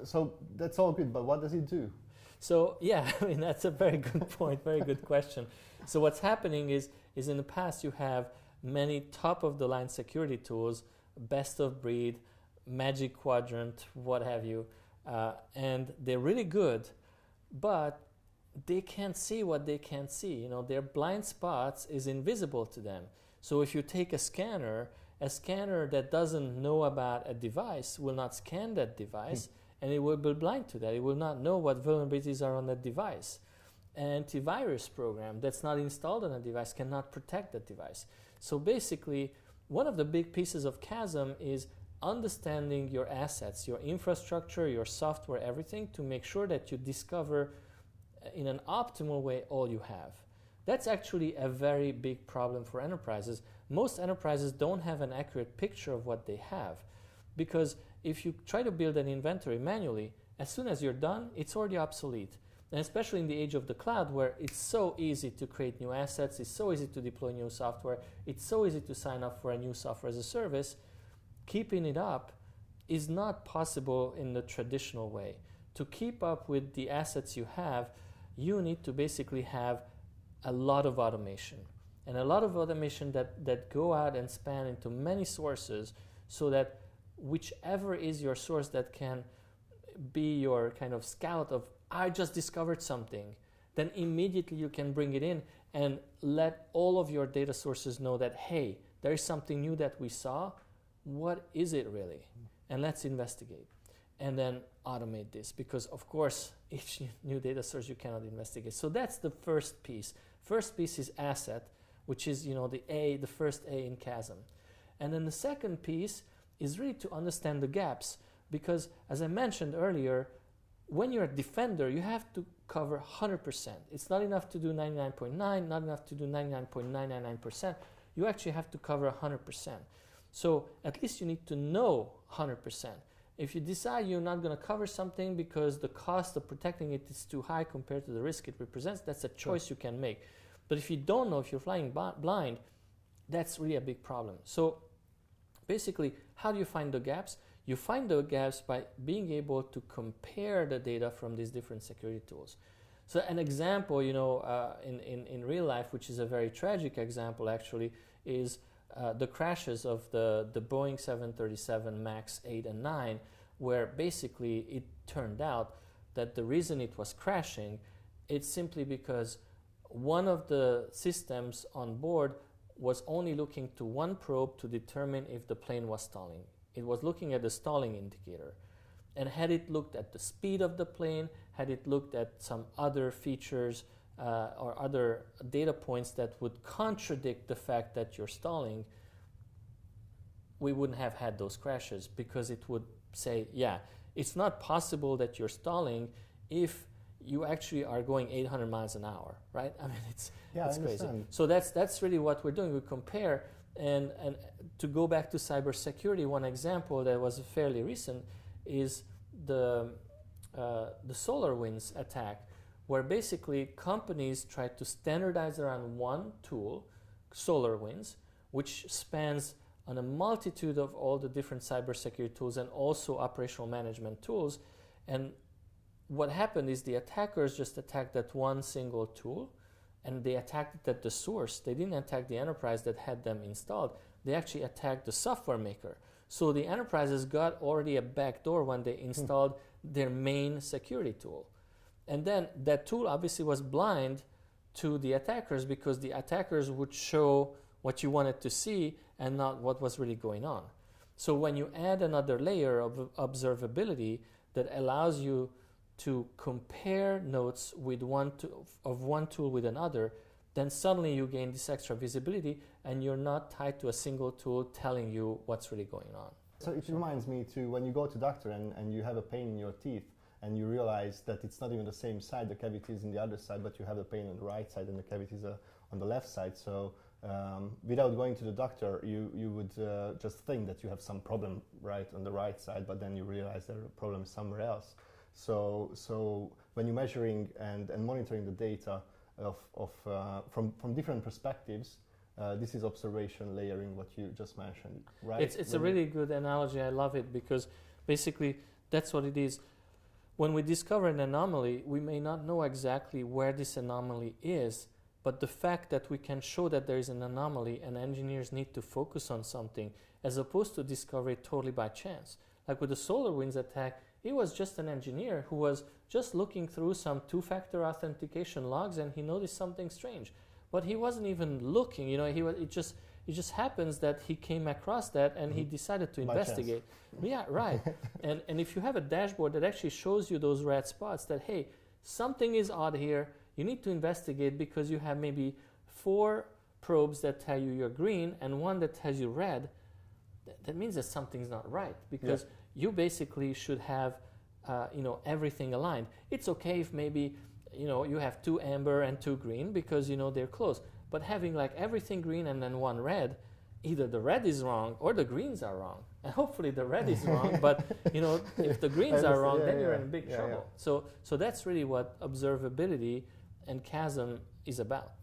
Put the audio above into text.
So that's all good, but what does it do? So yeah, I mean, that's a very good point, very good question. So what's happening is in the past you have many top-of-the-line security tools, best of breed, magic quadrant, what have you, and they're really good, but they can't see what they can't see. You know, their blind spots is invisible to them. So if you take a scanner that doesn't know about a device will not scan that device, and it will be blind to that. It will not know what vulnerabilities are on that device. An antivirus program that's not installed on a device cannot protect that device. So basically, one of the big pieces of CAASM is understanding your assets, your infrastructure, your software, everything, to make sure that you discover in an optimal way all you have. That's actually a very big problem for enterprises. Most enterprises don't have an accurate picture of what they have, because if you try to build an inventory manually, as soon as you're done, it's already obsolete. And especially in the age of the cloud, where it's so easy to create new assets, it's so easy to deploy new software, it's so easy to sign up for a new software as a service, keeping it up is not possible in the traditional way. To keep up with the assets you have, you need to basically have a lot of automation. And a lot of automation that go out and span into many sources, so that whichever is your source that can be your kind of scout of, I just discovered something, then immediately you can bring it in and let all of your data sources know that, hey, there is something new that we saw. What is it really? And let's investigate. And then automate this, because of course each new data source you cannot investigate. So that's the first piece. First piece is asset, which is, you know, the first A in CAASM. And then the second piece is really to understand the gaps, because as I mentioned earlier, when you're a defender, you have to cover 100%. It's not enough to do 99.9, not enough to do 99.999%. You actually have to cover 100%. So at least you need to know 100%. If you decide you're not going to cover something because the cost of protecting it is too high compared to the risk it represents, that's a choice you can make. But if you don't know, if you're flying blind, that's really a big problem. So basically, how do you find the gaps? You find the gaps by being able to compare the data from these different security tools. So an example, you know, in real life, which is a very tragic example actually, is the crashes of the Boeing 737 MAX 8 and 9, where basically it turned out that the reason it was crashing, it's simply because one of the systems on board was only looking to one probe to determine if the plane was stalling. It was looking at the stalling indicator. And had it looked at the speed of the plane, had it looked at some other features or other data points that would contradict the fact that you're stalling, we wouldn't have had those crashes, because it would say, yeah, it's not possible that you're stalling if you actually are going 800 miles an hour, right? I mean, it's crazy. So that's really what we're doing. We compare, and to go back to cybersecurity, one example that was fairly recent is the SolarWinds attack, where basically companies tried to standardize around one tool, SolarWinds, which spans on a multitude of all the different cybersecurity tools and also operational management tools. And what happened is the attackers just attacked that one single tool, and they attacked it at the source. They didn't attack the enterprise that had them installed. They actually attacked the software maker. So the enterprises got already a backdoor when they installed their main security tool. And then that tool obviously was blind to the attackers, because the attackers would show what you wanted to see and not what was really going on. So when you add another layer of observability that allows you to compare notes with one tool with another, then suddenly you gain this extra visibility, and you're not tied to a single tool telling you what's really going on. So it reminds me to when you go to doctor and you have a pain in your teeth, and you realize that it's not even the same side, the cavity is in the other side, but you have the pain on the right side and the cavity is on the left side. So without going to the doctor, you would just think that you have some problem right on the right side, but then you realize there are problems somewhere else. So when you're measuring and monitoring the data from different perspectives, this is observation layering, what you just mentioned, right? It's a really good analogy. I love it, because basically that's what it is. when we discover an anomaly, we may not know exactly where this anomaly is, but the fact that we can show that there is an anomaly and engineers need to focus on something as opposed to discover it totally by chance. Like with the SolarWinds attack, it was just an engineer who was just looking through some two-factor authentication logs and he noticed something strange. But he wasn't even looking, it just happens that he came across that and he decided to investigate. Yeah, right. and if you have a dashboard that actually shows you those red spots that, hey, something is odd here, you need to investigate because you have maybe 4 probes that tell you you're green and 1 that tells you red, that means that something's not right because you basically should have everything aligned. It's okay if maybe you have 2 amber and 2 green because they're close, but having like everything green and then 1 red, either the red is wrong or the greens are wrong, and hopefully the red is wrong, but if the greens are wrong, then you're in big trouble. So that's really what observability and CAASM is about.